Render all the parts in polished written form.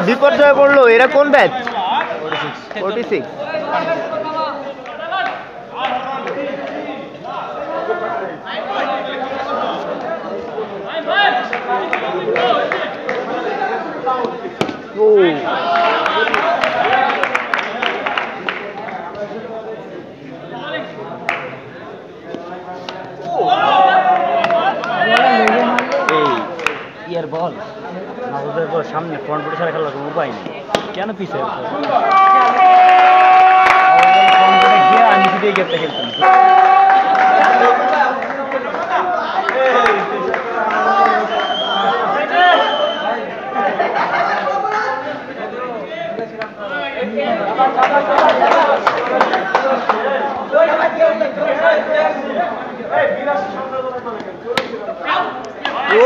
বিপর্যয় পড়লো। এরা কোন ব্যাচ? 46। ইয়ার বল মাহবুবের বল সামনে ফ্রন্ট ফুটে ছাড়া খেলার কোনো উপায় নেই। কেন পিছিয়ে গিয়ে আমি শুধু এই গেমটা খেলতাম।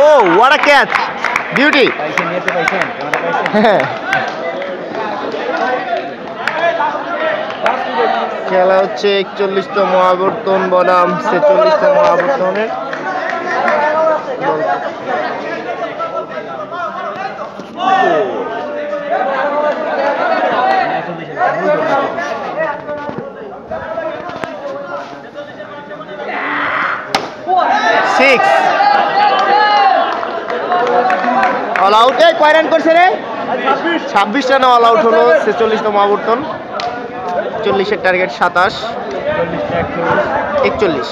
Oh, what a catch! Beauty! খেলা হচ্ছে 41তম আবর্তন বনাম 46তম আবর্তনের। 6 অল আউট। কয় রান করছে রে? 26 রানে অল আউট হলো 46তম আবর্তন। 40-এর টার্গেট 27, 41।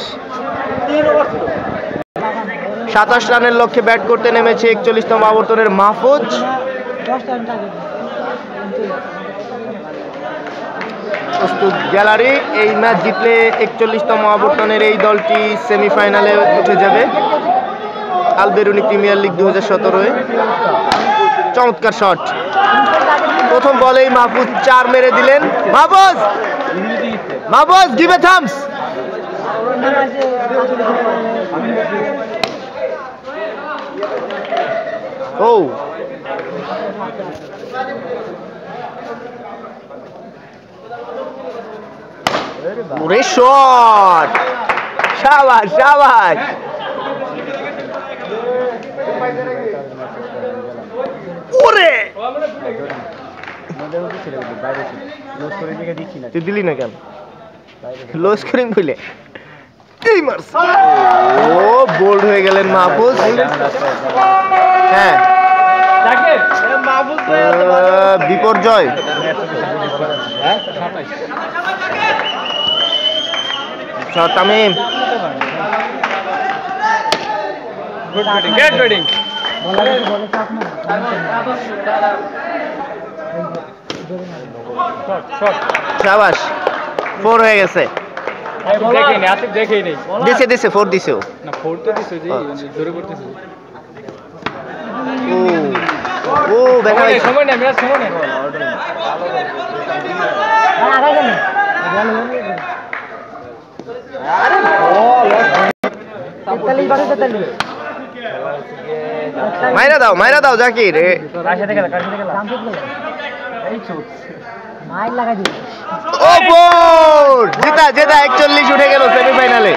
27 রানের লক্ষ্যে ব্যাট করতে নেমেছে 41তম আবর্তনের মাহফুজ। প্রস্তুত গ্যালারি। এই ম্যাচ জিতলে 41তম আবর্তনের এই দলটি সেমিফাইনালে উঠে যাবে আলবেরুনি প্রিমিয়ার লিগ 2017-এ। চমৎকার শট। প্রথম বলেই মাহফুজ 4 মেরে দিলেন। Mahfuz give a thumbs. ও ওরে শট! শাবাশ শাবাশ। ওরে তুই দিলি না কেন? লো স্কোরিং বলে ও বোল্ড হয়ে গেলেন মাহফুজ। হ্যাঁ বিপর্যয়। তামিম শাবাশ। 4 হয়ে গেছে। দিছে 4 দিছে। ও দেখা মাইরা দাও জাকির। জেতা 41 উঠে গেল সেমিফাইনালে।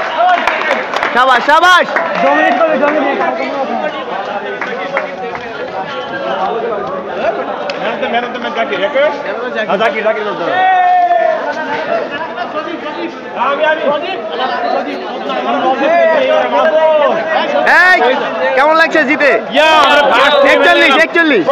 শাবাশ শাবাশ। কেমন লাগছে জিতে? 41।